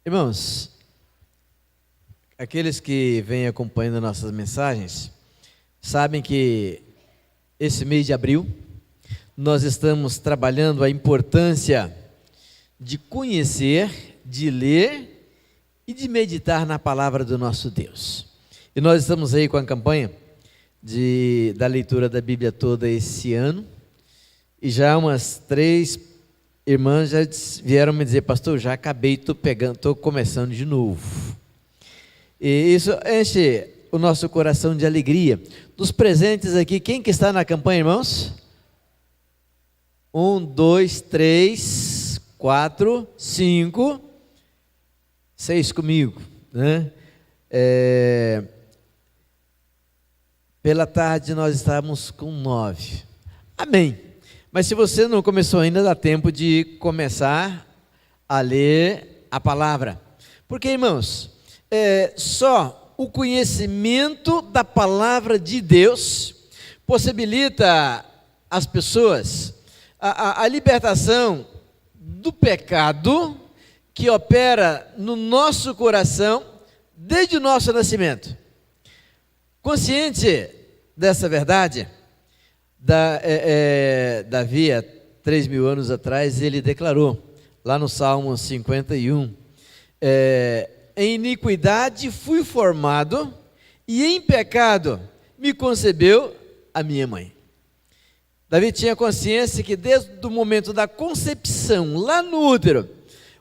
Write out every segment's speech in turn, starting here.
Irmãos, aqueles que vêm acompanhando nossas mensagens, sabem que esse mês de abril, nós estamos trabalhando a importância de conhecer, de ler e de meditar na palavra do nosso Deus. E nós estamos aí com a campanha da leitura da Bíblia toda esse ano, e já umas 3 irmãs já vieram me dizer: pastor, já acabei, estou começando de novo. E isso enche o nosso coração de alegria. Dos presentes aqui, quem que está na campanha, irmãos? 1, 2, 3, 4, 5, 6 comigo, né? Pela tarde nós estávamos com 9. Amém. Mas se você não começou ainda, dá tempo de começar a ler a palavra. Porque, irmãos, só o conhecimento da palavra de Deus possibilita às pessoas a libertação do pecado que opera no nosso coração desde o nosso nascimento. Consciente dessa verdade, Davi, há 3.000 anos atrás, ele declarou, lá no Salmo 51, em iniquidade fui formado, e em pecado me concebeu a minha mãe. Davi tinha consciência que desde o momento da concepção, lá no útero,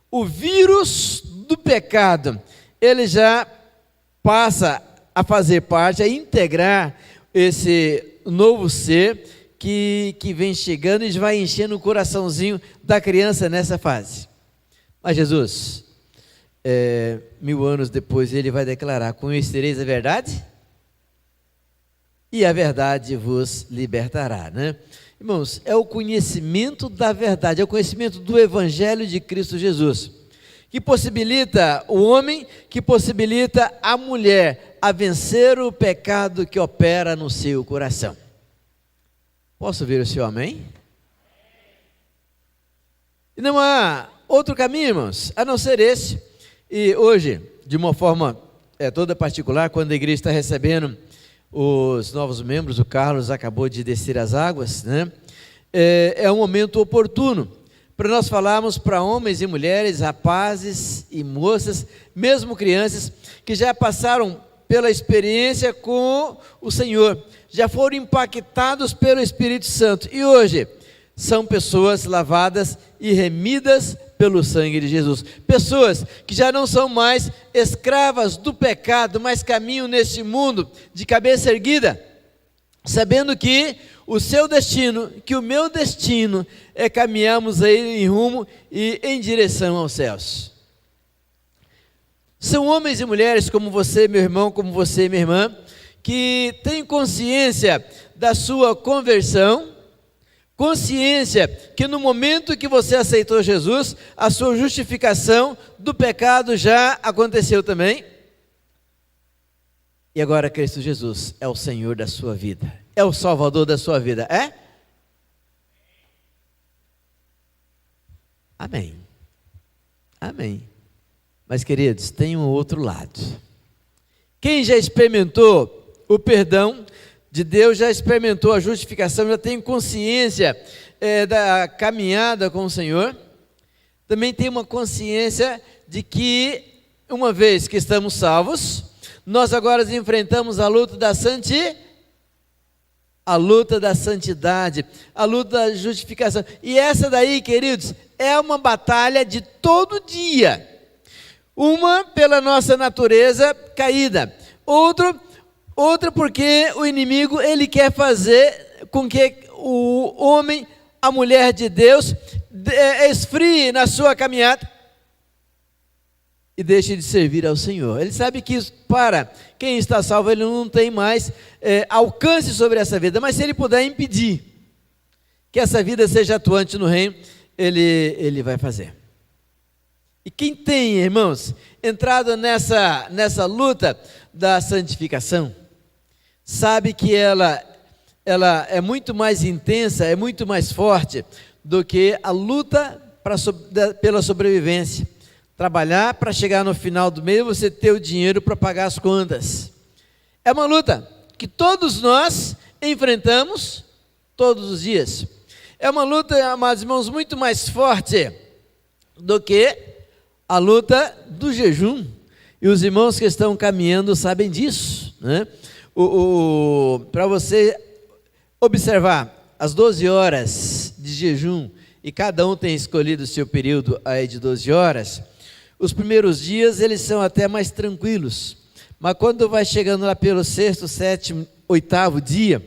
o vírus do pecado, ele já passa a fazer parte, a integrar esse novo ser que vem chegando e vai enchendo o coraçãozinho da criança nessa fase. Mas Jesus, 1.000 anos depois, ele vai declarar: conhecereis a verdade, e a verdade vos libertará, né? Irmãos, é o conhecimento da verdade, é o conhecimento do Evangelho de Cristo Jesus, que possibilita o homem, que possibilita a mulher a vencer o pecado que opera no seu coração. Posso ouvir o seu amém? E não há outro caminho, irmãos, a não ser esse. E hoje, de uma forma toda particular, quando a igreja está recebendo os novos membros, o Carlos acabou de descer as águas, né? É um momento oportuno para nós falarmos para homens e mulheres, rapazes e moças, mesmo crianças, que já passaram pela experiência com o Senhor, já foram impactados pelo Espírito Santo, e hoje são pessoas lavadas e remidas pelo sangue de Jesus, pessoas que já não são mais escravas do pecado, mas caminham neste mundo de cabeça erguida, sabendo que o seu destino, que o meu destino é caminharmos aí em rumo e em direção aos céus. São homens e mulheres como você, meu irmão, como você, minha irmã, que têm consciência da sua conversão, consciência que no momento que você aceitou Jesus, a sua justificação do pecado já aconteceu também. E agora Cristo Jesus é o Senhor da sua vida, é o Salvador da sua vida, é? Amém. Amém. Mas, queridos, tem um outro lado. Quem já experimentou o perdão de Deus, já experimentou a justificação, já tem consciência da caminhada com o Senhor, também tem uma consciência de que, uma vez que estamos salvos, nós agora enfrentamos a luta da santidade, a luta da justificação. E essa daí, queridos, é uma batalha de todo dia. Uma pela nossa natureza caída, outra porque o inimigo ele quer fazer com que o homem, a mulher de Deus, esfrie na sua caminhada e deixe de servir ao Senhor. Ele sabe que para quem está salvo, ele não tem mais alcance sobre essa vida, mas se ele puder impedir que essa vida seja atuante no reino, ele vai fazer. E quem tem, irmãos, entrado nessa luta da santificação, sabe que ela é muito mais intensa, é muito mais forte do que a luta pela sobrevivência. trabalhar para chegar no final do mês você ter o dinheiro para pagar as contas. É uma luta que todos nós enfrentamos todos os dias. É uma luta, amados irmãos, muito mais forte do que a luta do jejum. E os irmãos que estão caminhando sabem disso, né? Para você observar as 12 horas de jejum, e cada um tem escolhido o seu período aí de 12 horas, os primeiros dias eles são até mais tranquilos, mas quando vai chegando lá pelo 6º, 7º, 8º dia,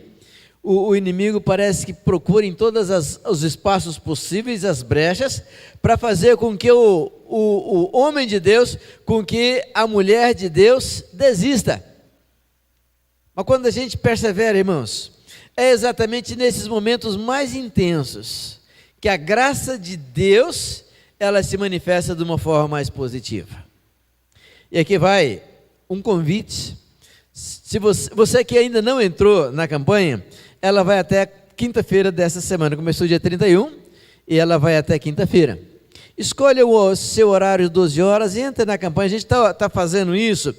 o inimigo parece que procura em todos os espaços possíveis, as brechas, para fazer com que o homem de Deus, com que a mulher de Deus desista. Mas quando a gente persevera, irmãos, é exatamente nesses momentos mais intensos que a graça de Deus, ela se manifesta de uma forma mais positiva. E aqui vai um convite. Se você que ainda não entrou na campanha, ela vai até quinta-feira dessa semana. Começou dia 31 e ela vai até quinta-feira. Escolha o seu horário de 12 horas e entre na campanha. A gente está fazendo isso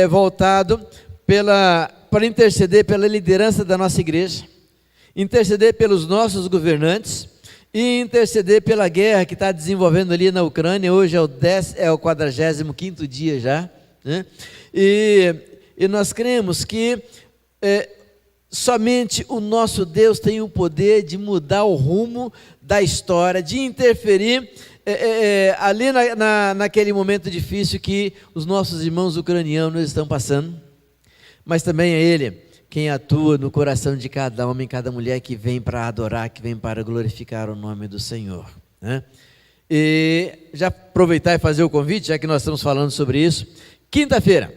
voltado para interceder pela liderança da nossa igreja, interceder pelos nossos governantes e interceder pela guerra que está desenvolvendo ali na Ucrânia. Hoje é o 45º dia já, né? E nós cremos que somente o nosso Deus tem o poder de mudar o rumo da história, de interferir ali naquele momento difícil que os nossos irmãos ucranianos estão passando. Mas também é Ele quem atua no coração de cada homem, cada mulher que vem para adorar, que vem para glorificar o nome do Senhor, né? E já aproveitar e fazer o convite, já que nós estamos falando sobre isso, quinta-feira,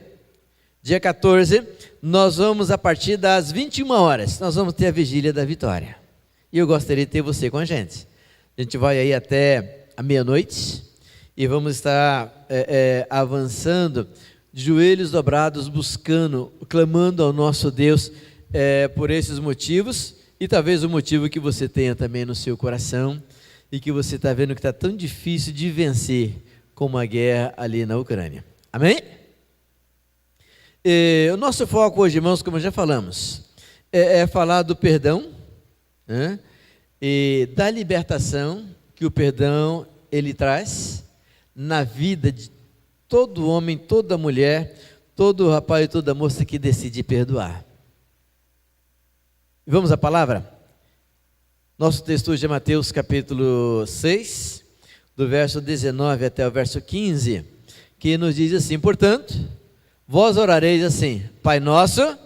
dia 14, nós vamos a partir das 21 horas, nós vamos ter a Vigília da Vitória. E eu gostaria de ter você com a gente. A gente vai aí até a meia-noite e vamos estar avançando, de joelhos dobrados, buscando, clamando ao nosso Deus por esses motivos, e talvez o motivo que você tenha também no seu coração, e que você está vendo que está tão difícil de vencer como a guerra ali na Ucrânia. Amém? O nosso foco hoje, irmãos, como já falamos, é falar do perdão, né? E da libertação que o perdão ele traz na vida de todo homem, toda mulher, todo rapaz e toda moça que decide perdoar. Vamos à palavra? Nosso texto hoje é Mateus capítulo 6, do verso 19 até o verso 15, que nos diz assim: portanto, vós orareis assim: Pai nosso,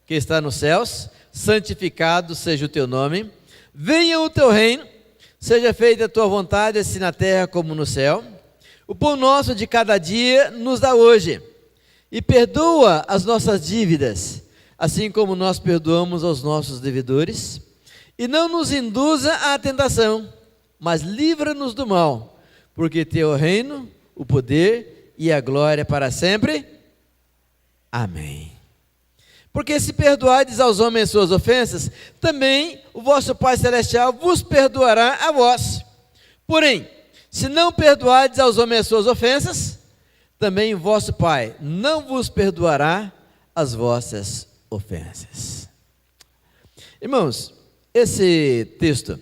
que está nos céus, santificado seja o teu nome, venha o teu reino, seja feita a tua vontade, assim na terra como no céu. O pão nosso de cada dia nos dá hoje, e perdoa as nossas dívidas, assim como nós perdoamos aos nossos devedores, e não nos induza à tentação, mas livra-nos do mal, porque teu é o reino, o poder e a glória para sempre. Amém. Porque se perdoardes aos homens suas ofensas, também o vosso Pai Celestial vos perdoará a vós. Porém, se não perdoardes aos homens as suas ofensas, também o vosso Pai não vos perdoará as vossas ofensas. Irmãos, esse texto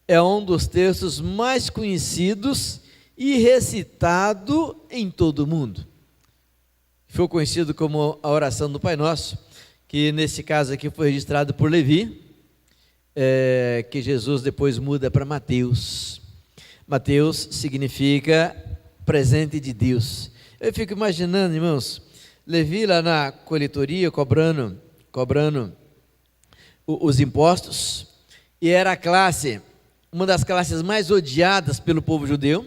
é um dos textos mais conhecidos e recitado em todo o mundo. Foi conhecido como a oração do Pai Nosso, que nesse caso aqui foi registrado por Levi, que Jesus depois muda para Mateus. Mateus significa presente de Deus. Eu fico imaginando, irmãos, Levi lá na coletoria cobrando os impostos, e era a classe, uma das classes mais odiadas pelo povo judeu,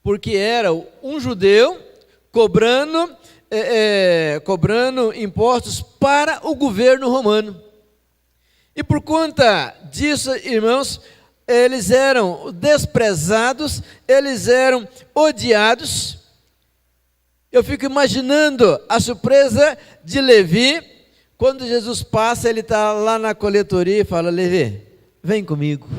porque era um judeu cobrando impostos para o governo romano. E por conta disso, irmãos, eles eram desprezados, eles eram odiados. Eu fico imaginando a surpresa de Levi, quando Jesus passa, ele está lá na coletoria e fala: Levi, vem comigo.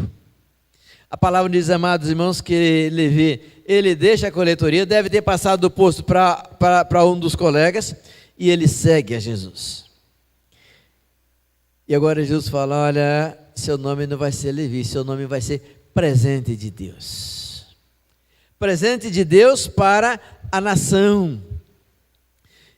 A palavra diz, amados irmãos, que Levi, ele deixa a coletoria, deve ter passado do posto para um dos colegas, e ele segue a Jesus. E agora Jesus fala, olha, seu nome não vai ser Levi, seu nome vai ser presente de Deus. Presente de Deus para a nação.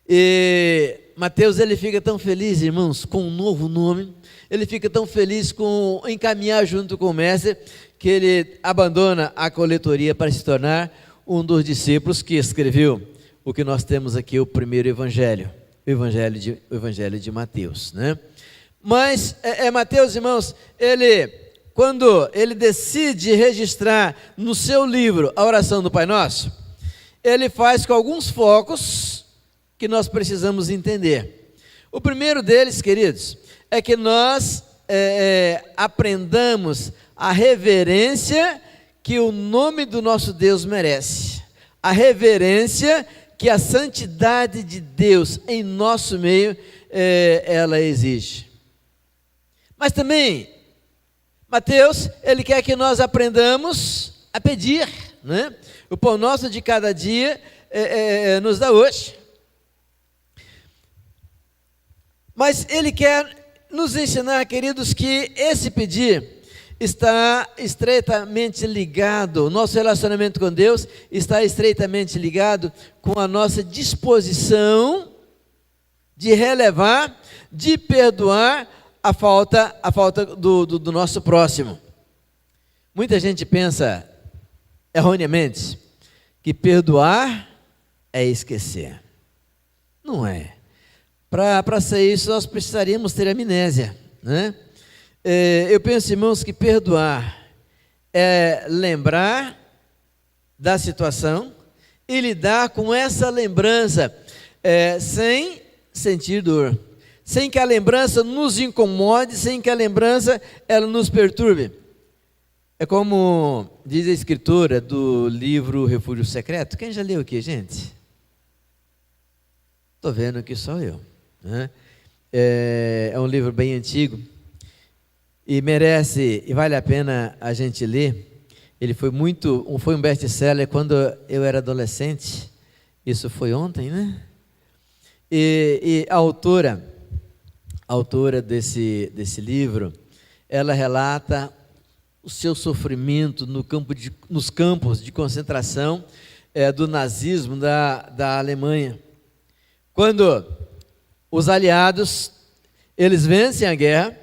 E Mateus, ele fica tão feliz, irmãos, com um novo nome, ele fica tão feliz com encaminhar junto com o mestre, que ele abandona a coletoria para se tornar um dos discípulos que escreveu o que nós temos aqui, o primeiro evangelho, o evangelho de Mateus, né? Mas Mateus, irmãos, quando ele decide registrar no seu livro a oração do Pai Nosso, ele faz com alguns focos que nós precisamos entender. O primeiro deles, queridos, é que nós aprendamos a reverência que o nome do nosso Deus merece, a reverência que a santidade de Deus em nosso meio, ela exige. Mas também, Mateus, ele quer que nós aprendamos a pedir, né? O pão nosso de cada dia nos dá hoje. Mas ele quer nos ensinar, queridos, que esse pedir está estreitamente ligado, o nosso relacionamento com Deus está estreitamente ligado com a nossa disposição de relevar, de perdoar a falta do nosso próximo. Muita gente pensa, erroneamente, que perdoar é esquecer. Não é. Para ser isso, nós precisaríamos ter amnésia, né? Eu penso, irmãos, que perdoar é lembrar da situação e lidar com essa lembrança sem sentir dor, sem que a lembrança nos incomode, sem que a lembrança ela nos perturbe. É como diz a escritora do livro Refúgio Secreto. Quem já leu aqui, gente? Estou vendo que só eu, né? É um livro bem antigo e merece e vale a pena a gente ler. Ele foi um best-seller quando eu era adolescente. Isso foi ontem, né? E a autora desse livro, ela relata o seu sofrimento nos campos de concentração do nazismo da Alemanha. Quando os aliados, eles vencem a guerra,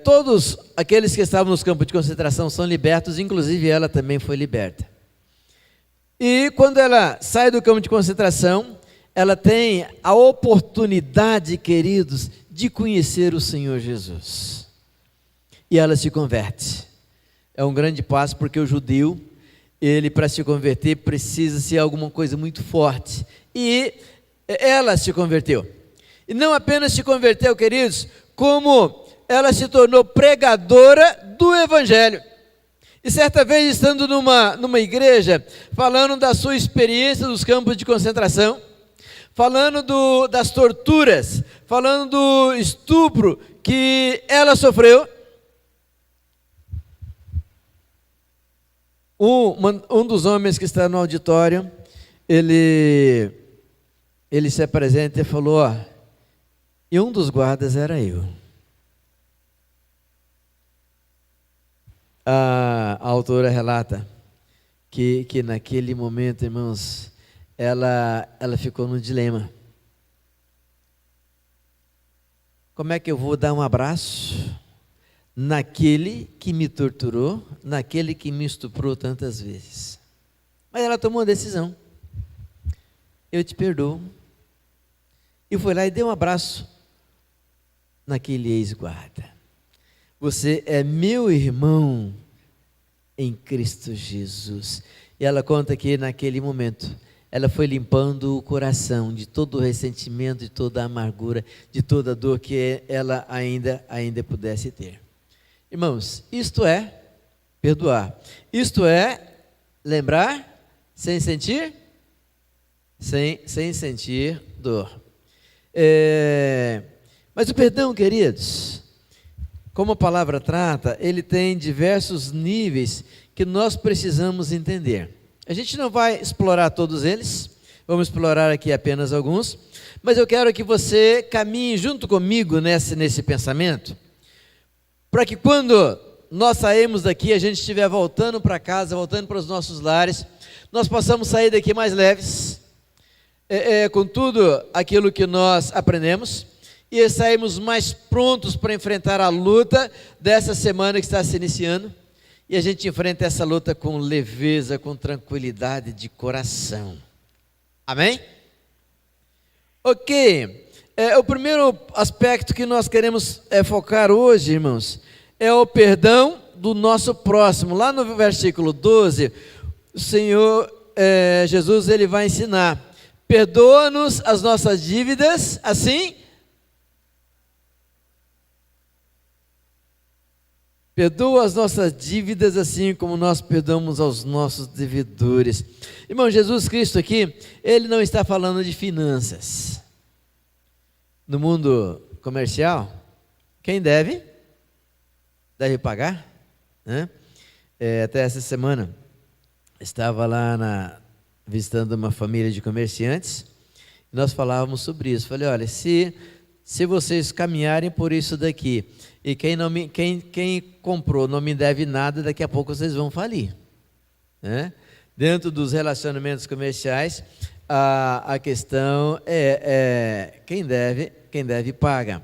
todos aqueles que estavam nos campos de concentração são libertos, inclusive ela também foi liberta. E quando ela sai do campo de concentração, ela tem a oportunidade, queridos, de conhecer o Senhor Jesus. E ela se converte. É um grande passo, porque o judeu, ele para se converter precisa ser alguma coisa muito forte. E ela se converteu. E não apenas se converteu, queridos, como ela se tornou pregadora do Evangelho. E certa vez, estando numa igreja, falando da sua experiência dos campos de concentração, falando das torturas, falando do estupro que ela sofreu, um dos homens que está no auditório, ele se apresenta e falou, e um dos guardas era eu. A autora relata que naquele momento, irmãos, ela ficou num dilema. Como é que eu vou dar um abraço naquele que me torturou, naquele que me estuprou tantas vezes? Mas ela tomou uma decisão. Eu te perdoo. E foi lá e deu um abraço naquele ex-guarda. Você é meu irmão em Cristo Jesus. E ela conta que naquele momento, ela foi limpando o coração de todo o ressentimento, de toda a amargura, de toda a dor que ela ainda pudesse ter. Irmãos, isto é perdoar. Isto é lembrar sem sentir? Sem sentir dor. Mas o perdão, queridos, como a palavra trata, ele tem diversos níveis que nós precisamos entender. A gente não vai explorar todos eles, vamos explorar aqui apenas alguns, mas eu quero que você caminhe junto comigo nesse pensamento, para que quando nós sairmos daqui, a gente estiver voltando para casa, voltando para os nossos lares, nós possamos sair daqui mais leves, com tudo aquilo que nós aprendemos, e sairmos mais prontos para enfrentar a luta dessa semana que está se iniciando, e a gente enfrenta essa luta com leveza, com tranquilidade de coração. Amém? Ok, o primeiro aspecto que nós queremos focar hoje, irmãos, é o perdão do nosso próximo. Lá no versículo 12, o Senhor Jesus, ele vai ensinar: perdoa-nos as nossas dívidas, assim... Perdoa as nossas dívidas assim como nós perdoamos aos nossos devedores. Irmão, Jesus Cristo aqui, ele não está falando de finanças. No mundo comercial, quem deve pagar, né? Até essa semana, estava lá visitando uma família de comerciantes, e nós falávamos sobre isso. Falei, olha, se vocês caminharem por isso daqui, e quem comprou não me deve nada, daqui a pouco vocês vão falir, né? Dentro dos relacionamentos comerciais, a questão é quem deve paga.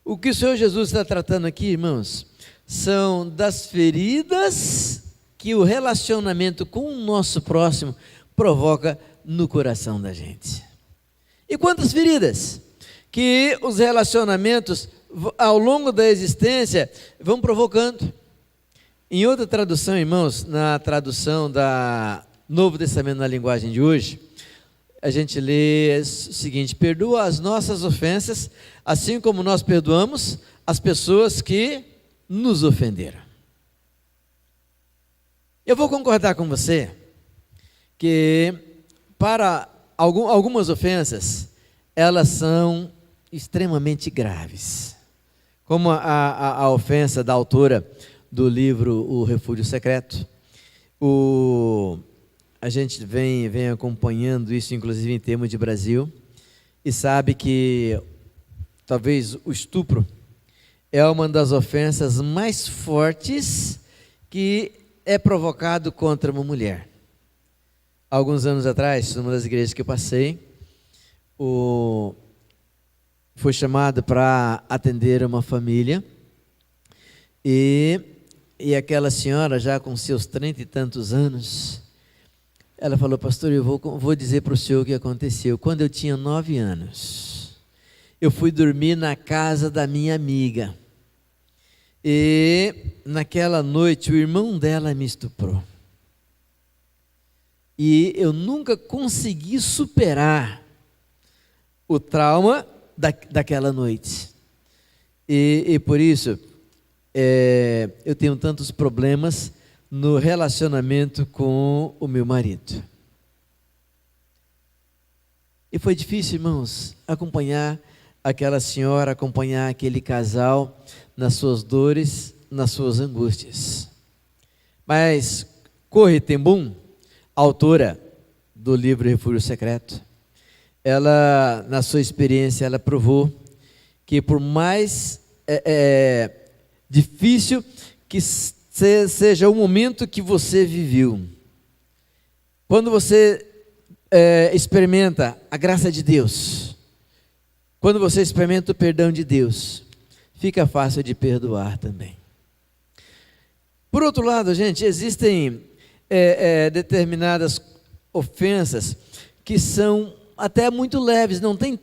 O que o Senhor Jesus está tratando aqui, irmãos, são das feridas que o relacionamento com o nosso próximo provoca no coração da gente. E quantas feridas que os relacionamentos ao longo da existência vão provocando. Em outra tradução, irmãos, na tradução da Novo Testamento na linguagem de hoje, a gente lê o seguinte: perdoa as nossas ofensas, assim como nós perdoamos as pessoas que nos ofenderam. Eu vou concordar com você que para algumas ofensas, elas são extremamente graves, como a ofensa da autora do livro O Refúgio Secreto. A gente vem acompanhando isso, inclusive em termos de Brasil, e sabe que talvez o estupro é uma das ofensas mais fortes que é provocado contra uma mulher. Alguns anos atrás, numa das igrejas que eu passei, foi chamado para atender uma família, e aquela senhora, já com seus 30 e tantos anos, ela falou: pastor, eu vou dizer para o senhor o que aconteceu. Quando eu tinha 9 anos, eu fui dormir na casa da minha amiga, e naquela noite o irmão dela me estuprou, e eu nunca consegui superar o trauma daquela noite, e por isso eu tenho tantos problemas no relacionamento com o meu marido. E foi difícil, irmãos, acompanhar aquela senhora, acompanhar aquele casal nas suas dores, nas suas angústias. Mas Corrie ten Boom, autora do livro Refúgio Secreto, ela, na sua experiência, ela provou que por mais difícil que seja o momento que você viveu, quando você experimenta a graça de Deus, quando você experimenta o perdão de Deus, fica fácil de perdoar também. Por outro lado, gente, existem determinadas ofensas que são até muito leves, não tem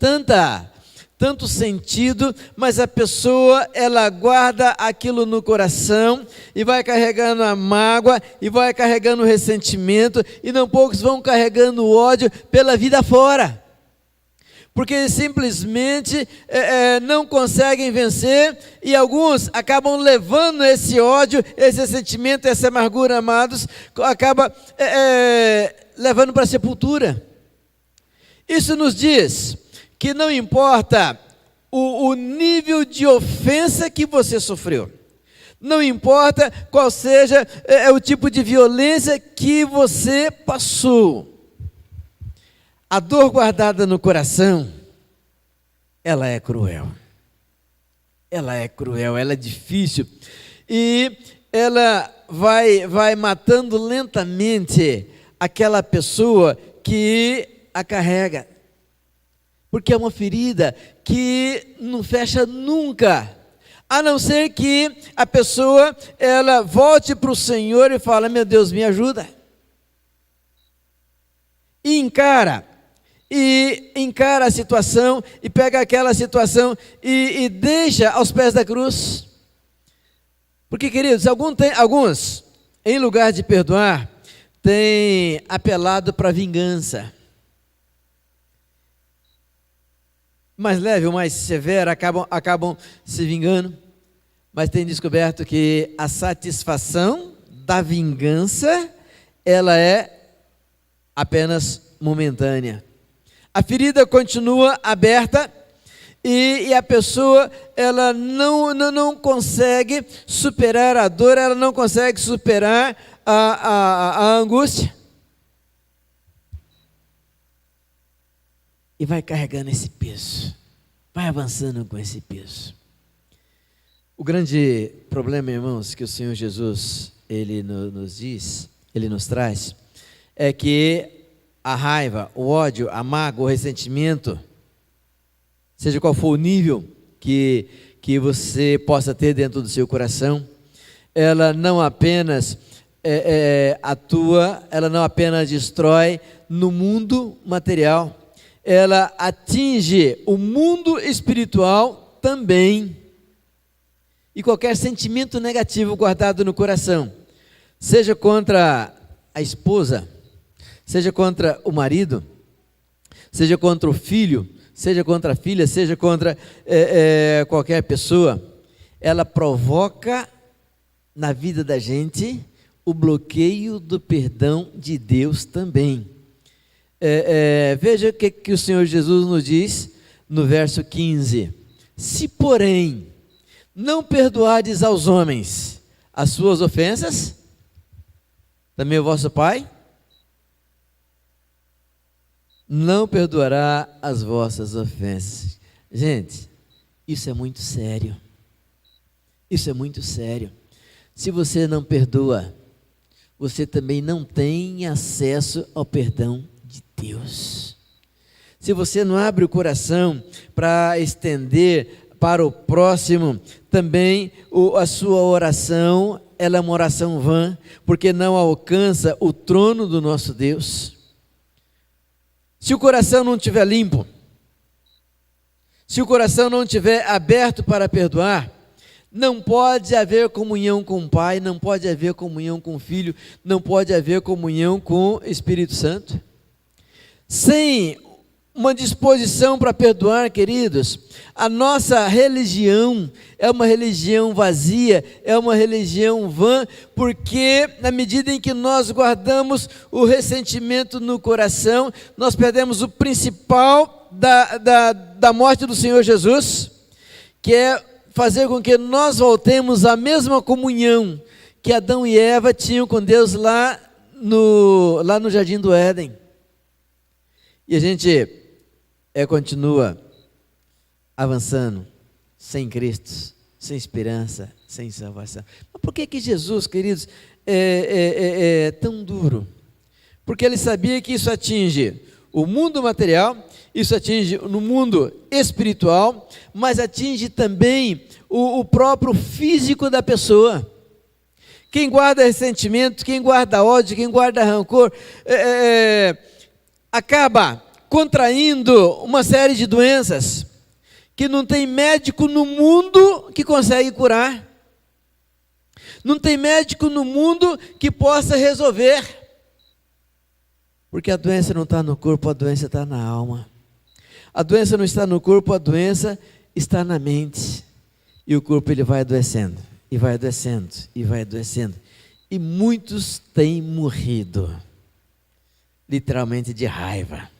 tanto sentido, mas a pessoa, ela guarda aquilo no coração, e vai carregando a mágoa, e vai carregando o ressentimento, e não poucos vão carregando o ódio pela vida fora, porque simplesmente não conseguem vencer, e alguns acabam levando esse ódio, esse ressentimento, essa amargura, amados, acaba levando para a sepultura. Isso nos diz que não importa o nível de ofensa que você sofreu, Não importa qual seja o tipo de violência que você passou. A dor guardada no coração, ela é cruel. Ela é cruel, ela é difícil. E ela vai matando lentamente aquela pessoa que a carrega. Porque é uma ferida que não fecha nunca. A não ser que a pessoa, ela volte para o Senhor e fala: meu Deus, me ajuda. E encara a situação, e pega aquela situação e deixa aos pés da cruz. Porque, queridos, alguns, em lugar de perdoar, têm apelado para a vingança. Mais leve ou mais severa, acabam se vingando, mas tem descoberto que a satisfação da vingança, ela é apenas momentânea. A ferida continua aberta e a pessoa, ela não consegue superar a dor, ela não consegue superar a angústia. E vai carregando esse peso, vai avançando com esse peso. O grande problema, irmãos, que o Senhor Jesus, Ele nos diz, Ele nos traz, é que a raiva, o ódio, a mágoa, o ressentimento, seja qual for o nível que você possa ter dentro do seu coração, ela não apenas atua, ela não apenas destrói no mundo material, ela atinge o mundo espiritual também. E qualquer sentimento negativo guardado no coração, seja contra a esposa, seja contra o marido, seja contra o filho, seja contra a filha, seja contra qualquer pessoa, ela provoca na vida da gente o bloqueio do perdão de Deus também. Veja o que o Senhor Jesus nos diz no verso 15: se porém não perdoardes aos homens as suas ofensas, também o vosso Pai não perdoará as vossas ofensas. Gente, isso é muito sério. Isso é muito sério. Se você não perdoa, você também não tem acesso ao perdão de Deus. Se você não abre o coração para estender para o próximo, também a sua oração, ela é uma oração vã, porque não alcança o trono do nosso Deus. Se o coração não estiver limpo, se o coração não estiver aberto para perdoar, não pode haver comunhão com o Pai, não pode haver comunhão com o Filho, não pode haver comunhão com o Espírito Santo. Sem uma disposição para perdoar, queridos, a nossa religião é uma religião vazia, é uma religião vã, porque na medida em que nós guardamos o ressentimento no coração, nós perdemos o principal da morte do Senhor Jesus, que é fazer com que nós voltemos à mesma comunhão que Adão e Eva tinham com Deus lá no Jardim do Éden. E a gente continua avançando sem Cristo, sem esperança, sem salvação. Mas por que Jesus, queridos, é tão duro? Porque ele sabia que isso atinge o mundo material, isso atinge no mundo espiritual, mas atinge também o próprio físico da pessoa. Quem guarda ressentimento, quem guarda ódio, quem guarda rancor, acaba contraindo uma série de doenças que não tem médico no mundo que consegue curar. Não tem médico no mundo que possa resolver. Porque a doença não está no corpo, a doença está na alma. A doença não está no corpo, a doença está na mente. E o corpo ele vai adoecendo, e vai adoecendo, e vai adoecendo. E muitos têm morrido, literalmente de raiva.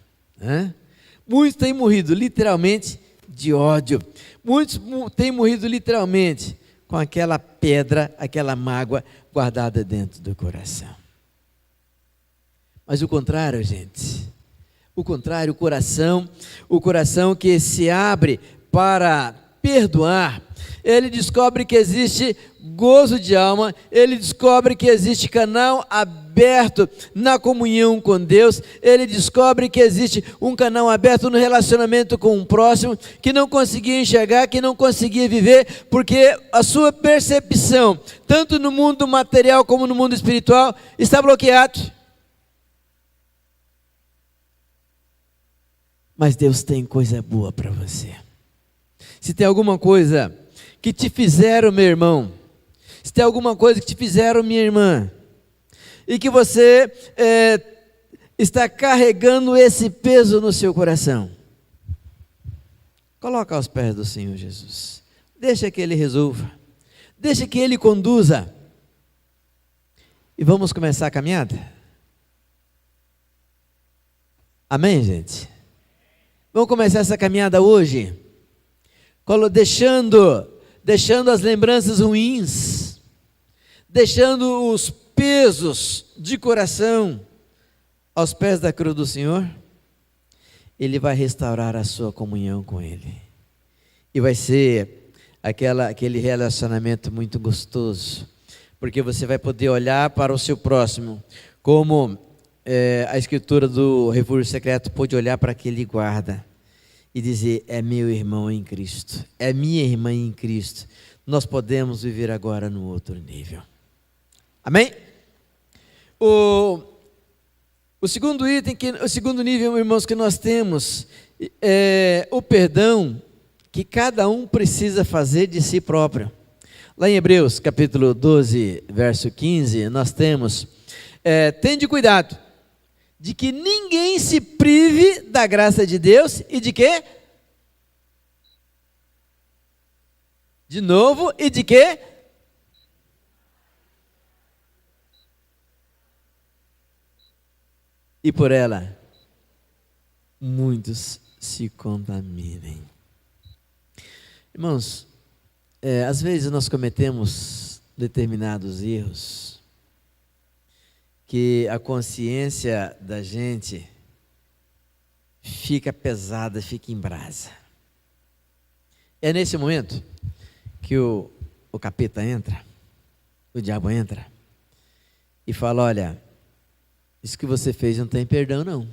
Muitos têm morrido literalmente de ódio. Muitos têm morrido literalmente com aquela pedra, aquela mágoa guardada dentro do coração. Mas o contrário, gente, o contrário, o coração que se abre para perdoar, ele descobre que existe gozo de alma, ele descobre que existe canal aberto na comunhão com Deus, ele descobre que existe um canal aberto no relacionamento com o próximo, que não conseguia enxergar, que não conseguia viver, porque a sua percepção, tanto no mundo material como no mundo espiritual, está bloqueado. Mas Deus tem coisa boa para você. Se tem alguma coisa que te fizeram, meu irmão, se tem alguma coisa que te fizeram, minha irmã, e que você está carregando esse peso no seu coração, coloca aos pés do Senhor Jesus. Deixa que Ele resolva. Deixa que Ele conduza. E vamos começar a caminhada? Amém, gente? Vamos começar essa caminhada hoje, deixando as lembranças ruins, deixando os pesos de coração aos pés da cruz do Senhor. Ele vai restaurar a sua comunhão com Ele, e vai ser aquele relacionamento muito gostoso, porque você vai poder olhar para o seu próximo, como a escritura do Refúgio Secreto pôde olhar para aquele guarda e dizer: é meu irmão em Cristo, é minha irmã em Cristo. Nós podemos viver agora no outro nível. Amém? O segundo item, o segundo nível, irmãos, que nós temos é o perdão que cada um precisa fazer de si próprio. Lá em Hebreus capítulo 12, verso 15, nós temos: tende cuidado de que ninguém se prive da graça de Deus e de quê? De novo, e de quê? E por ela, muitos se contaminem. Irmãos, às vezes nós cometemos determinados erros, que a consciência da gente fica pesada, fica em brasa. É nesse momento que o capeta entra, o diabo entra e fala: olha, isso que você fez não tem perdão não.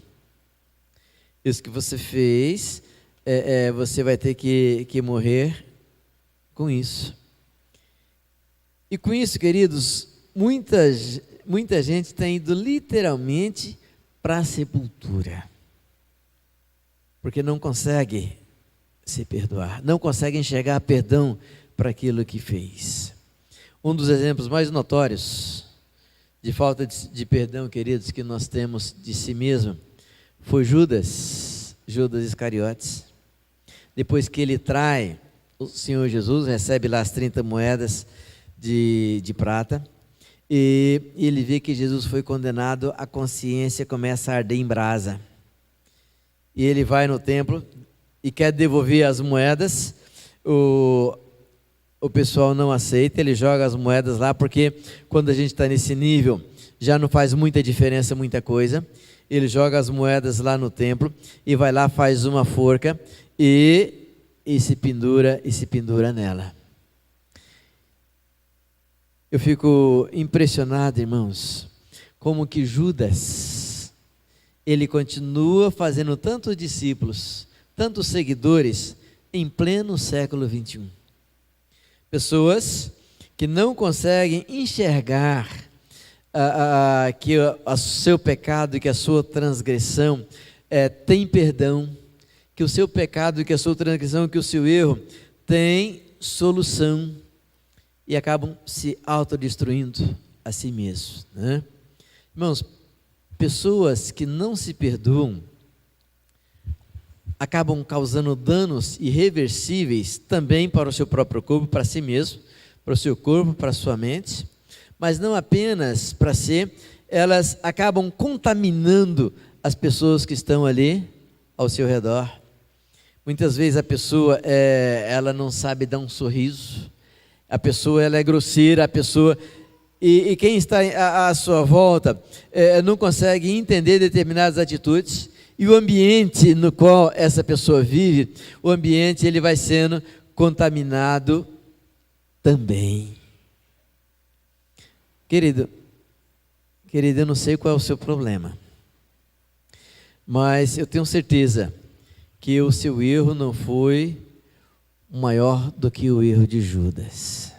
Isso que você fez, você vai ter que morrer com isso. E com isso, queridos, muita gente está indo literalmente para a sepultura, porque não consegue se perdoar, não consegue enxergar perdão para aquilo que fez. Um dos exemplos mais notórios de falta de perdão, queridos, que nós temos de si mesmo, foi Judas Iscariotes. Depois que ele trai o Senhor Jesus, recebe lá as 30 moedas de prata, e ele vê que Jesus foi condenado, a consciência começa a arder em brasa, e ele vai no templo e quer devolver as moedas. O pessoal não aceita, ele joga as moedas lá, porque quando a gente está nesse nível, já não faz muita diferença, muita coisa. Ele joga as moedas lá no templo, e vai lá, faz uma forca, e se pendura nela. Eu fico impressionado, irmãos, como que Judas, ele continua fazendo tantos discípulos, tantos seguidores, em pleno século 21. Pessoas que não conseguem enxergar que o seu pecado, que a sua transgressão tem perdão, que o seu pecado, que a sua transgressão, que o seu erro tem solução, e acabam se autodestruindo a si mesmos, né? Irmãos, pessoas que não se perdoam acabam causando danos irreversíveis também para o seu próprio corpo, para si mesmo, para o seu corpo, para a sua mente, mas não apenas para si, elas acabam contaminando as pessoas que estão ali ao seu redor. Muitas vezes a pessoa ela não sabe dar um sorriso, A pessoa ela é grosseira, a pessoa... E quem está à sua volta não consegue entender determinadas atitudes, e o ambiente no qual essa pessoa vive, o ambiente ele vai sendo contaminado também. Querido, eu não sei qual é o seu problema, mas eu tenho certeza que o seu erro não foi maior do que o erro de Judas.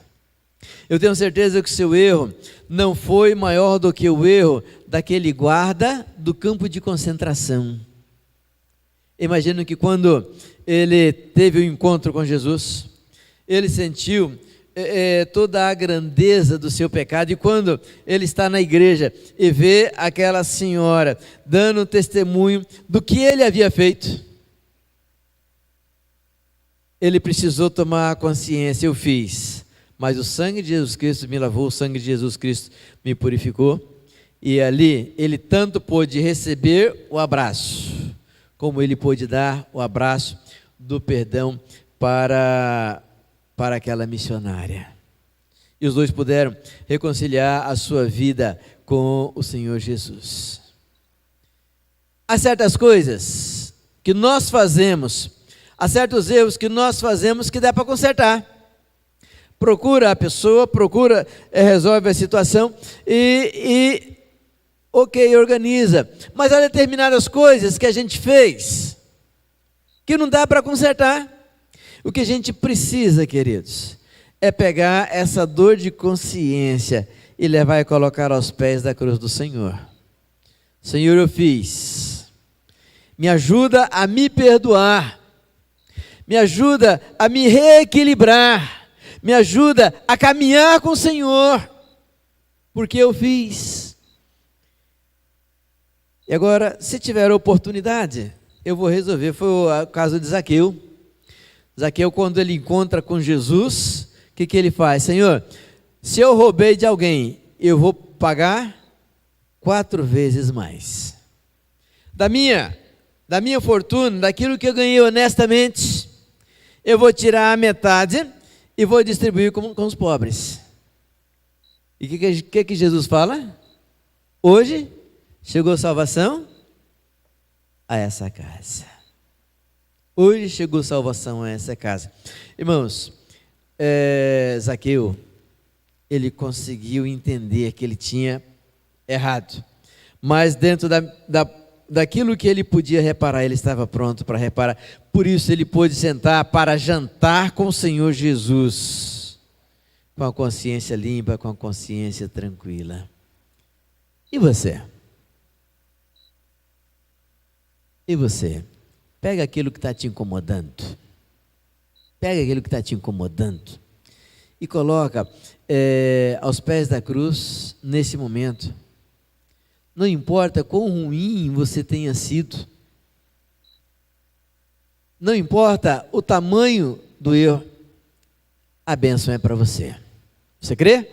Eu tenho certeza que o seu erro não foi maior do que o erro daquele guarda do campo de concentração. Imagino que quando ele teve o encontro com Jesus, ele sentiu toda a grandeza do seu pecado, e quando ele está na igreja e vê aquela senhora dando testemunho do que ele havia feito, ele precisou tomar consciência: eu fiz, mas o sangue de Jesus Cristo me lavou, o sangue de Jesus Cristo me purificou. E ali ele tanto pôde receber o abraço, como ele pôde dar o abraço do perdão para aquela missionária. E os dois puderam reconciliar a sua vida com o Senhor Jesus. Há certas coisas que nós fazemos, há certos erros que nós fazemos que dá para consertar. Procura a pessoa, resolve a situação ok, organiza. Mas há determinadas coisas que a gente fez que não dá para consertar. O que a gente precisa, queridos, é pegar essa dor de consciência e levar e colocar aos pés da cruz do Senhor. Senhor, eu fiz. Me ajuda a me perdoar. Me ajuda a me reequilibrar. Me ajuda a caminhar com o Senhor, porque eu fiz. E agora, se tiver oportunidade, eu vou resolver. Foi o caso de Zaqueu. Zaqueu, quando ele encontra com Jesus, o que ele faz? Senhor, se eu roubei de alguém, eu vou pagar 4 vezes mais. Da minha fortuna, daquilo que eu ganhei honestamente, eu vou tirar a metade e vou distribuir com os pobres. E o que Jesus fala? Hoje chegou salvação a essa casa. Hoje chegou salvação a essa casa. Irmãos, Zaqueu, ele conseguiu entender que ele tinha errado, mas dentro daquilo que ele podia reparar, ele estava pronto para reparar. Por isso ele pôde sentar para jantar com o Senhor Jesus, com a consciência limpa, com a consciência tranquila. E você? E você? Pega aquilo que está te incomodando. Pega aquilo que está te incomodando e coloca aos pés da cruz nesse momento. Não importa quão ruim você tenha sido, não importa o tamanho do erro, a bênção é para você. Você crê?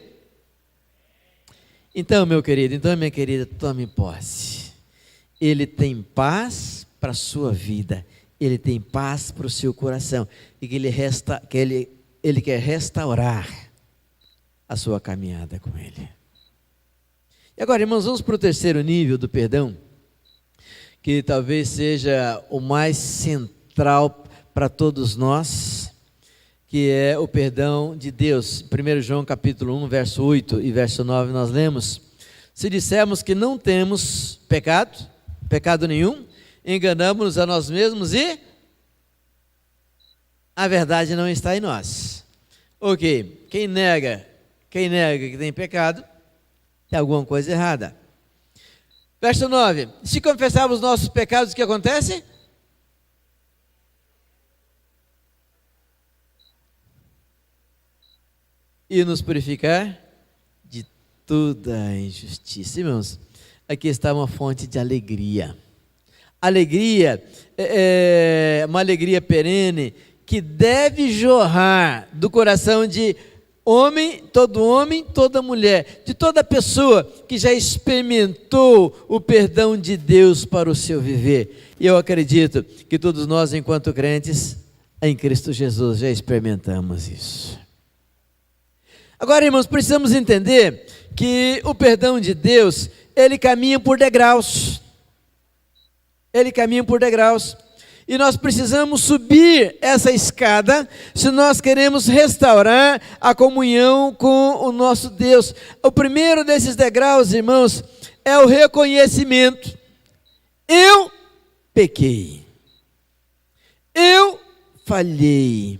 Então, meu querido, minha querida, tome posse. Ele tem paz para a sua vida, ele tem paz para o seu coração, e que ele quer restaurar a sua caminhada com ele. E agora, irmãos, vamos para o terceiro nível do perdão, que talvez seja o mais central para todos nós, que é o perdão de Deus. 1 João capítulo 1, verso 8 e verso 9 nós lemos: se dissermos que não temos pecado nenhum, enganamos-nos a nós mesmos e a verdade não está em nós. Ok, quem nega que tem pecado, tem alguma coisa errada. Verso 9: se confessarmos os nossos pecados, o que acontece? E nos purificar de toda a injustiça. Irmãos, aqui está uma fonte de alegria. Alegria é uma alegria perene que deve jorrar do coração de homem, toda mulher, de toda pessoa que já experimentou o perdão de Deus para o seu viver. E eu acredito que todos nós, enquanto crentes em Cristo Jesus, já experimentamos isso. Agora, irmãos, precisamos entender que o perdão de Deus, ele caminha por degraus. Ele caminha por degraus. E nós precisamos subir essa escada se nós queremos restaurar a comunhão com o nosso Deus. O primeiro desses degraus, irmãos, é o reconhecimento. Eu pequei. Eu falhei.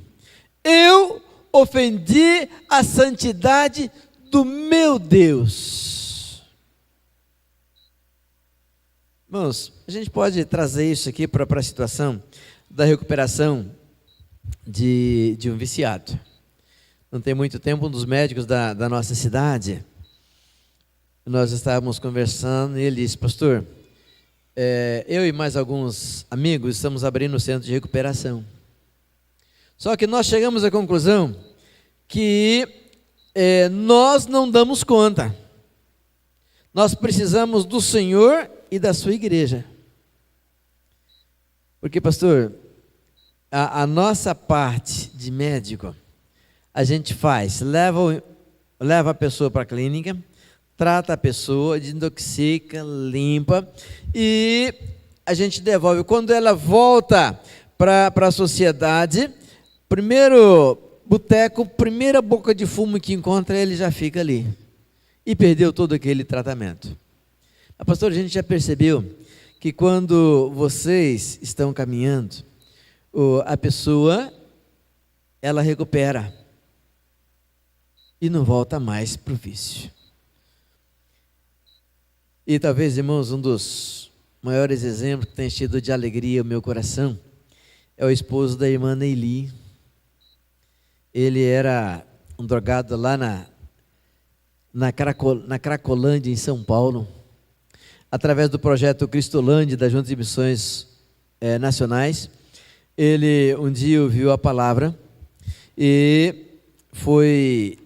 Eu ofendi a santidade do meu Deus. Irmãos, a gente pode trazer isso aqui para a situação da recuperação de um viciado. Não tem muito tempo, um dos médicos da nossa cidade, nós estávamos conversando e ele disse: pastor, eu e mais alguns amigos estamos abrindo um centro de recuperação. Só que nós chegamos à conclusão que nós não damos conta. Nós precisamos do Senhor e da sua igreja. Porque, pastor, a nossa parte de médico, a gente faz, leva a pessoa para a clínica, trata a pessoa, desintoxica, limpa, e a gente devolve. Quando ela volta para a sociedade, primeiro boteco, primeira boca de fumo que encontra, ele já fica ali. E perdeu todo aquele tratamento. Mas, pastor, a gente já percebeu que quando vocês estão caminhando, a pessoa, ela recupera e não volta mais para o vício. E talvez, irmãos, um dos maiores exemplos que tem tido de alegria o meu coração é o esposo da irmã Neili. Ele era um drogado lá na Cracolândia, em São Paulo. Através do projeto Cristolândia, da Junta de Missões Nacionais, ele um dia ouviu a palavra e foi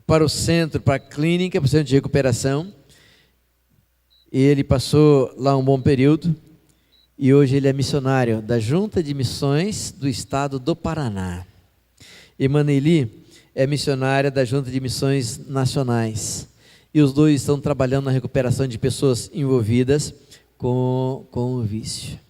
para o centro, para a clínica, para o centro de recuperação. E ele passou lá um bom período e hoje ele é missionário da Junta de Missões do Estado do Paraná. Irmã Neili é missionária da Junta de Missões Nacionais. E os dois estão trabalhando na recuperação de pessoas envolvidas com o vício.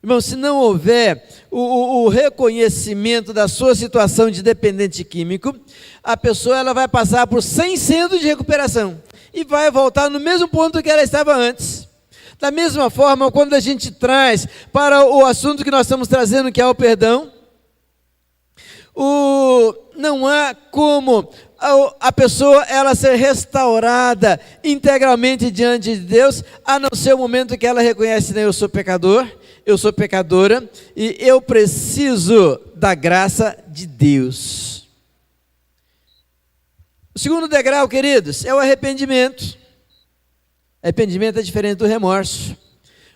Irmão, se não houver o reconhecimento da sua situação de dependente químico, a pessoa ela vai passar por 100 centros de recuperação e vai voltar no mesmo ponto que ela estava antes. Da mesma forma, quando a gente traz para o assunto que nós estamos trazendo, que é o perdão, não há como a pessoa ela ser restaurada integralmente diante de Deus, a não ser o momento que ela reconhece, né, eu sou pecador, eu sou pecadora e eu preciso da graça de Deus. O segundo degrau, queridos, é o arrependimento. Arrependimento é diferente do remorso.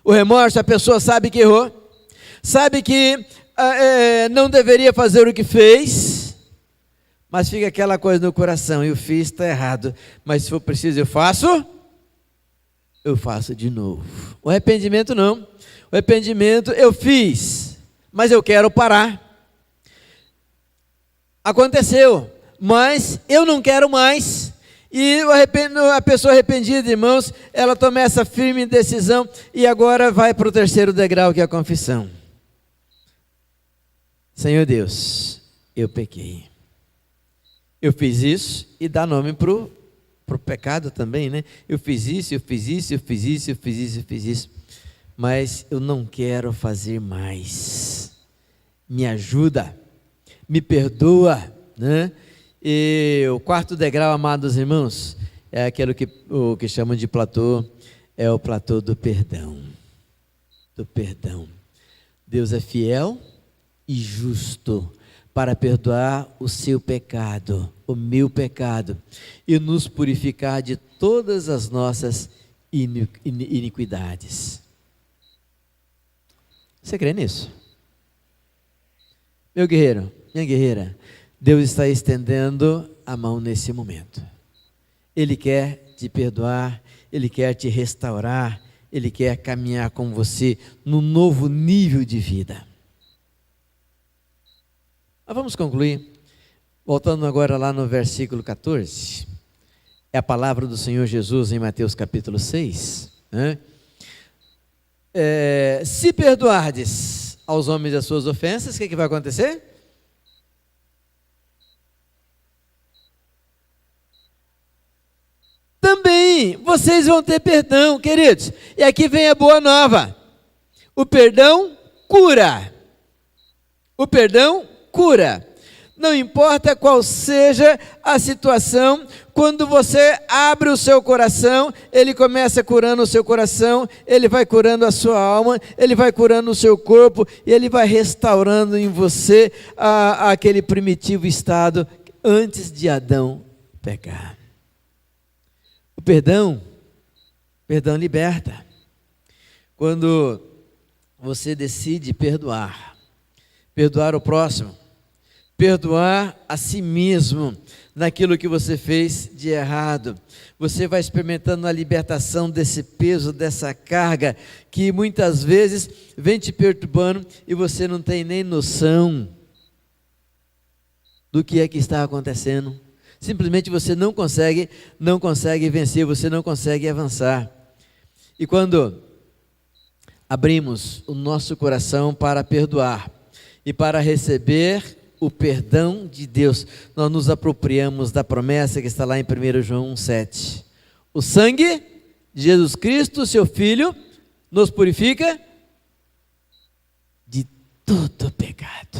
O remorso, a pessoa sabe que errou, sabe que não deveria fazer o que fez, mas fica aquela coisa no coração: eu fiz, está errado, mas se for preciso eu faço de novo. O arrependimento não. O arrependimento, eu fiz, mas eu quero parar. Aconteceu, mas eu não quero mais. E a pessoa arrependida, irmãos, ela toma essa firme decisão e agora vai para o terceiro degrau, que é a confissão. Senhor Deus, eu pequei. Eu fiz isso, e dá nome para o pecado também, né? Eu fiz isso, eu fiz isso, eu fiz isso, eu fiz isso, eu fiz isso. Mas eu não quero fazer mais. Me ajuda, me perdoa, né? E o quarto degrau, amados irmãos, é aquilo o que chamam de platô, é o platô do perdão. Do perdão. Deus é fiel e justo para perdoar o seu pecado, o meu pecado, e nos purificar de todas as nossas iniquidades. Você crê nisso? Meu guerreiro, minha guerreira, Deus está estendendo a mão nesse momento. Ele quer te perdoar, Ele quer te restaurar, Ele quer caminhar com você num novo nível de vida. Mas vamos concluir. Voltando agora lá no versículo 14, é a palavra do Senhor Jesus em Mateus capítulo 6, né? Se perdoardes aos homens as suas ofensas, o que vai acontecer? Também vocês vão ter perdão, queridos. E aqui vem a boa nova. O perdão cura. O perdão cura. Não importa qual seja a situação, quando você abre o seu coração, ele começa curando o seu coração, ele vai curando a sua alma, ele vai curando o seu corpo, e ele vai restaurando em você aquele primitivo estado antes de Adão pecar. O perdão liberta. Quando você decide perdoar o próximo, perdoar a si mesmo naquilo que você fez de errado, você vai experimentando a libertação desse peso, dessa carga, que muitas vezes vem te perturbando e você não tem nem noção do que é que está acontecendo. Simplesmente você não consegue vencer, você não consegue avançar. E quando abrimos o nosso coração para perdoar e para receber o perdão de Deus, nós nos apropriamos da promessa que está lá em 1 João 1,7. O sangue de Jesus Cristo, seu Filho, nos purifica de todo pecado.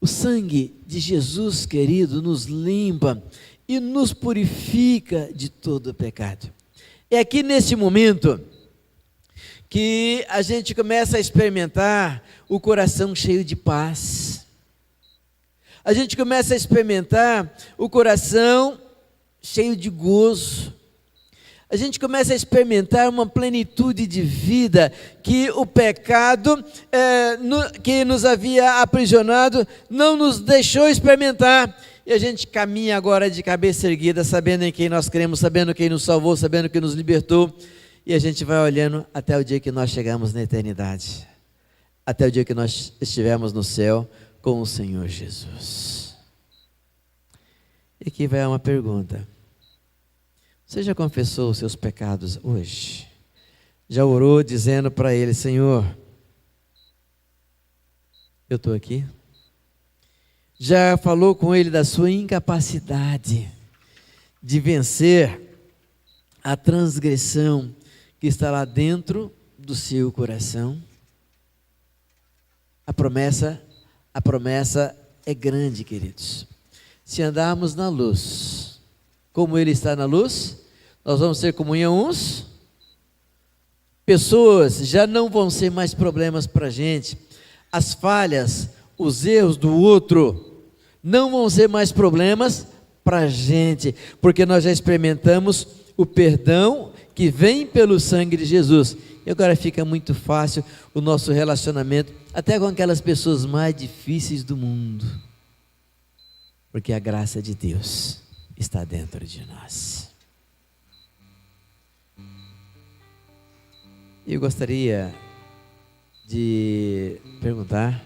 O sangue de Jesus, querido, nos limpa e nos purifica de todo pecado. É aqui nesse momento que a gente começa a experimentar o coração cheio de paz. A gente começa a experimentar o coração cheio de gozo. A gente começa a experimentar uma plenitude de vida que o pecado que nos havia aprisionado não nos deixou experimentar. E a gente caminha agora de cabeça erguida, sabendo em quem nós cremos, sabendo quem nos salvou, sabendo quem nos libertou. E a gente vai olhando até o dia que nós chegamos na eternidade. Até o dia que nós estivermos no céu com o Senhor Jesus. E aqui vai uma pergunta. Você já confessou os seus pecados hoje? Já orou dizendo para Ele: Senhor, eu estou aqui? Já falou com Ele da sua incapacidade de vencer a transgressão que está lá dentro do seu coração? A promessa é grande, queridos. Se andarmos na luz, como Ele está na luz, nós vamos ter comunhão uns. Pessoas já não vão ser mais problemas para a gente. As falhas, os erros do outro não vão ser mais problemas para a gente, porque nós já experimentamos o perdão que vem pelo sangue de Jesus. E agora fica muito fácil o nosso relacionamento, até com aquelas pessoas mais difíceis do mundo, porque a graça de Deus está dentro de nós. Eu gostaria de perguntar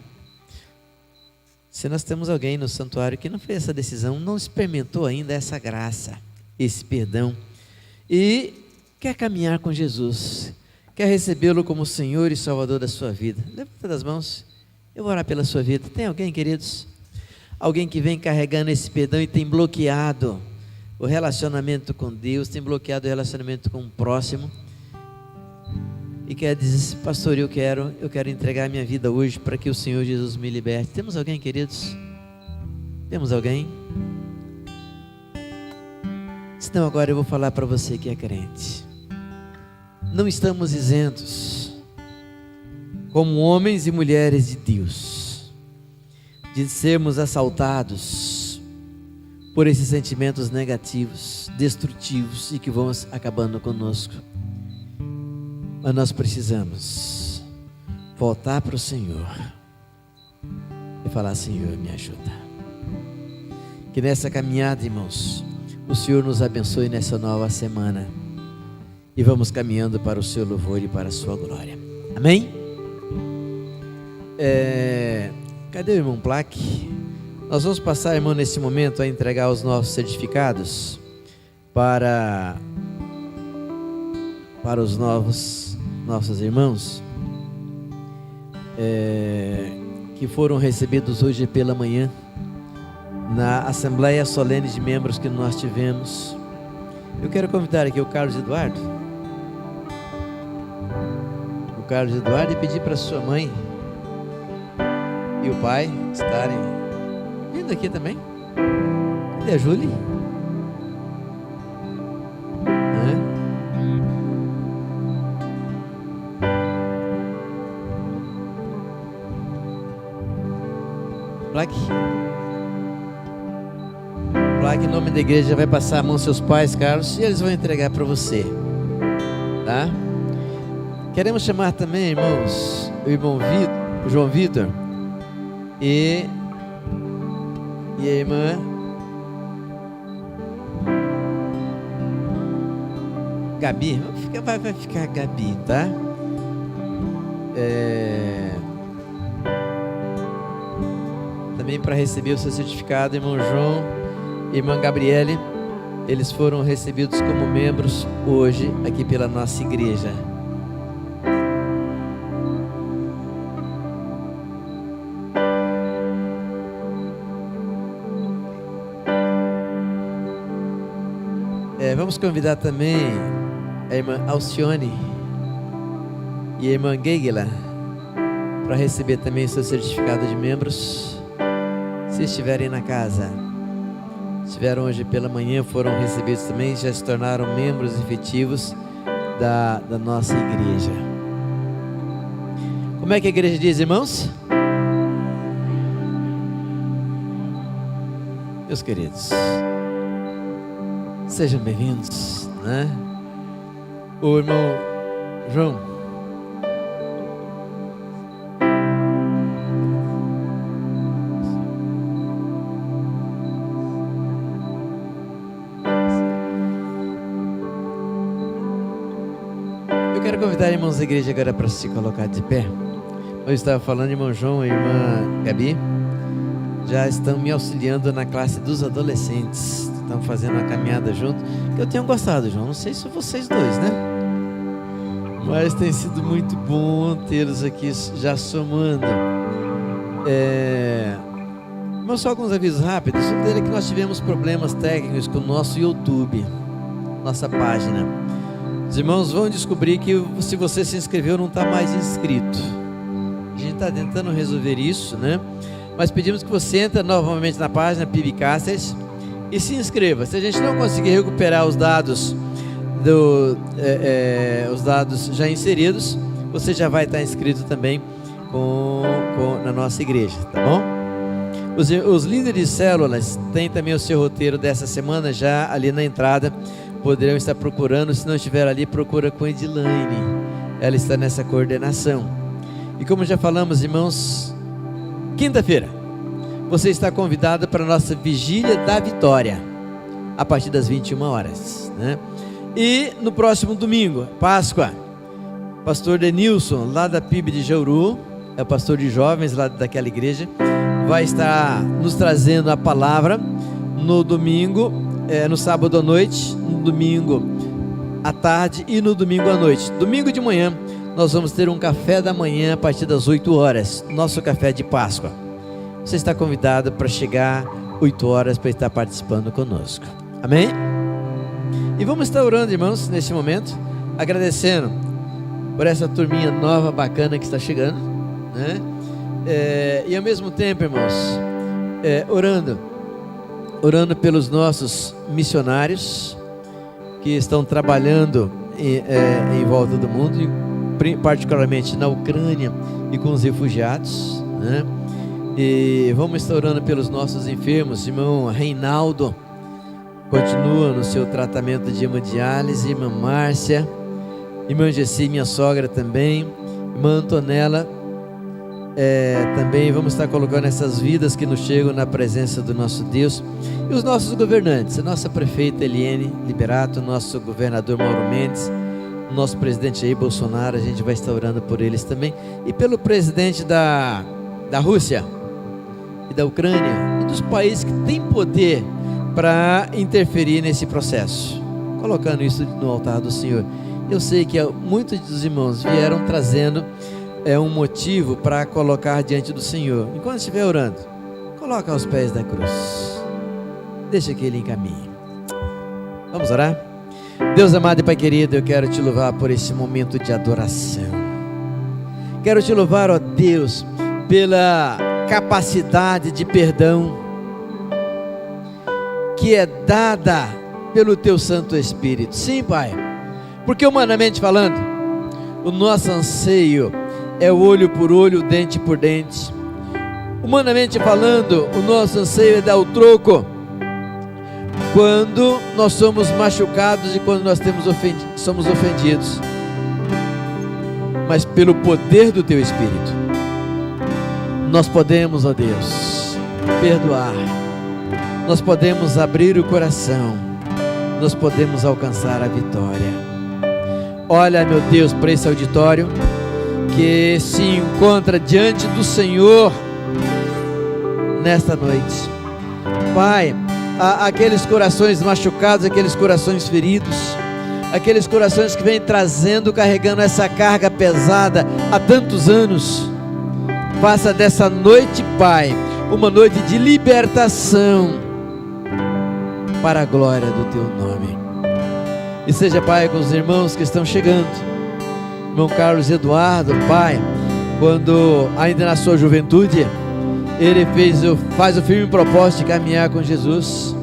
se nós temos alguém no santuário que não fez essa decisão, não experimentou ainda essa graça, esse perdão, e quer caminhar com Jesus, quer recebê-lo como Senhor e Salvador da sua vida. Levanta das mãos, eu vou orar pela sua vida. Tem alguém, queridos? Alguém que vem carregando esse perdão e tem bloqueado o relacionamento com Deus, tem bloqueado o relacionamento com o próximo, e quer dizer: pastor, eu quero entregar a minha vida hoje para que o Senhor Jesus me liberte. Temos alguém, queridos? Temos alguém? Senão agora eu vou falar para você que é crente. Não estamos isentos, como homens e mulheres de Deus, de sermos assaltados por esses sentimentos negativos, destrutivos e que vão acabando conosco. Mas nós precisamos voltar para o Senhor e falar: Senhor, me ajuda. Que nessa caminhada, irmãos, o Senhor nos abençoe nessa nova semana e vamos caminhando para o seu louvor e para a sua glória. Amém? Cadê o irmão Plaque? Nós vamos passar, irmão, nesse momento a entregar os nossos certificados para os nossos irmãos que foram recebidos hoje pela manhã na Assembleia Solene de Membros que nós tivemos. Eu quero convidar aqui o Carlos Eduardo. O Carlos Eduardo, e pedir para sua mãe e o pai estarem vindo aqui também. Cadê a Júlia? Plaque em nome da igreja vai passar a mão aos seus pais, Carlos, e eles vão entregar para você, tá? Queremos chamar também, irmãos, o irmão João Vitor e a irmã Gabi. Vai ficar Gabi, tá? Também para receber o seu certificado, irmão João e irmã Gabriele, eles foram recebidos como membros hoje aqui pela nossa igreja. Vamos convidar também a irmã Alcione e a irmã Geigela para receber também o seu certificado de membros. Se estiverem na casa, estiveram hoje pela manhã, foram recebidos também, já se tornaram membros efetivos da nossa igreja. Como é que a igreja diz, irmãos? Meus queridos, sejam bem-vindos, né? O irmão João. Eu quero convidar irmãos da igreja agora para se colocar de pé. Eu estava falando, irmão João e irmã Gabi já estão me auxiliando na classe dos adolescentes. Estão fazendo uma caminhada junto, que eu tenho gostado, João. Não sei se vocês dois, né? Mas tem sido muito bom tê-los aqui já somando. Mas só alguns avisos rápidos. Um deles é que nós tivemos problemas técnicos com o nosso YouTube, nossa página. Os irmãos vão descobrir que se você se inscreveu, não está mais inscrito. A gente está tentando resolver isso, né? Mas pedimos que você entre novamente na página PIBcasters e se inscreva. Se a gente não conseguir recuperar os dados os dados já inseridos, você já vai estar inscrito também na nossa igreja, tá bom? Os líderes de células têm também o seu roteiro dessa semana já ali na entrada. Poderão estar procurando. Se não estiver ali, procura com Edilane, ela está nessa coordenação. E como já falamos, irmãos, quinta-feira você está convidado para a nossa Vigília da Vitória, a partir das 21 horas, né? E no próximo domingo, Páscoa, pastor Denilson, lá da PIB de Jauru, é o pastor de jovens lá daquela igreja, vai estar nos trazendo a palavra no domingo, no sábado à noite, no domingo à tarde e no domingo à noite. Domingo de manhã, nós vamos ter um café da manhã a partir das 8 horas, nosso café de Páscoa. Você está convidado para chegar 8 horas para estar participando conosco. Amém? E vamos estar orando, irmãos, neste momento, agradecendo por essa turminha nova, bacana que está chegando, né? E ao mesmo tempo, irmãos, orando pelos nossos missionários que estão trabalhando em volta do mundo, particularmente na Ucrânia e com os refugiados, né? E vamos estar orando pelos nossos enfermos. Irmão Reinaldo continua no seu tratamento de hemodiálise, irmã Márcia, irmã Gessi, minha sogra também, irmã Antonella, também vamos estar colocando essas vidas que nos chegam na presença do nosso Deus, e os nossos governantes, a nossa prefeita Eliane Liberato, o nosso governador Mauro Mendes, o nosso presidente Jair Bolsonaro. A gente vai estar orando por eles também, e pelo presidente da Rússia e da Ucrânia e dos países que têm poder para interferir nesse processo, colocando isso no altar do Senhor. Eu sei que muitos dos irmãos vieram trazendo um motivo para colocar diante do Senhor. Enquanto estiver orando, coloca aos pés da cruz, deixa que Ele encaminhe. Vamos orar? Deus amado e Pai querido, eu quero te louvar por esse momento de adoração. Quero te louvar, ó Deus, pela capacidade de perdão que é dada pelo Teu Santo Espírito. Sim, Pai, porque humanamente falando, o nosso anseio é o olho por olho, dente por dente. Humanamente falando, o nosso anseio é dar o troco quando nós somos machucados e quando nós somos ofendidos. Mas pelo poder do Teu Espírito, nós podemos, ó Deus, perdoar, nós podemos abrir o coração, nós podemos alcançar a vitória. Olha, meu Deus, para esse auditório que se encontra diante do Senhor nesta noite. Pai, aqueles corações machucados, aqueles corações feridos, aqueles corações que vêm trazendo, carregando essa carga pesada há tantos anos, faça dessa noite, Pai, uma noite de libertação para a glória do Teu nome. E seja, Pai, com os irmãos que estão chegando. Irmão Carlos Eduardo, Pai, quando ainda na sua juventude, ele faz o firme propósito de caminhar com Jesus.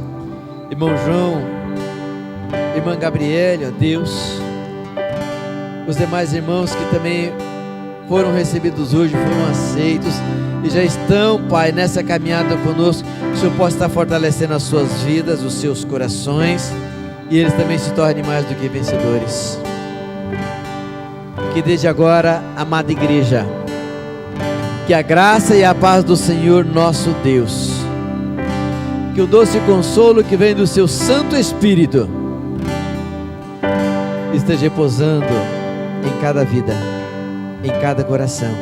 Irmão João, irmã Gabriele, ó Deus, os demais irmãos que também foram recebidos hoje, foram aceitos e já estão, Pai, nessa caminhada conosco. O Senhor possa estar fortalecendo as suas vidas, os seus corações, e eles também se tornem mais do que vencedores. Que desde agora, amada igreja, que a graça e a paz do Senhor nosso Deus, que o doce consolo que vem do Seu Santo Espírito esteja repousando em cada vida, em cada coração,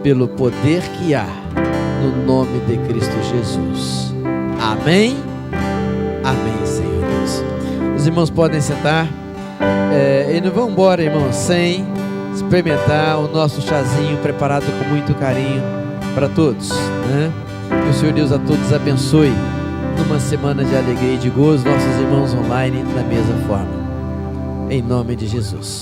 pelo poder que há no nome de Cristo Jesus. Amém? Amém, Senhor Deus. Os irmãos podem sentar. E não vão embora, irmãos, sem experimentar o nosso chazinho preparado com muito carinho para todos, né? Que o Senhor Deus a todos abençoe numa semana de alegria e de gozo. Nossos irmãos online da mesma forma, em nome de Jesus.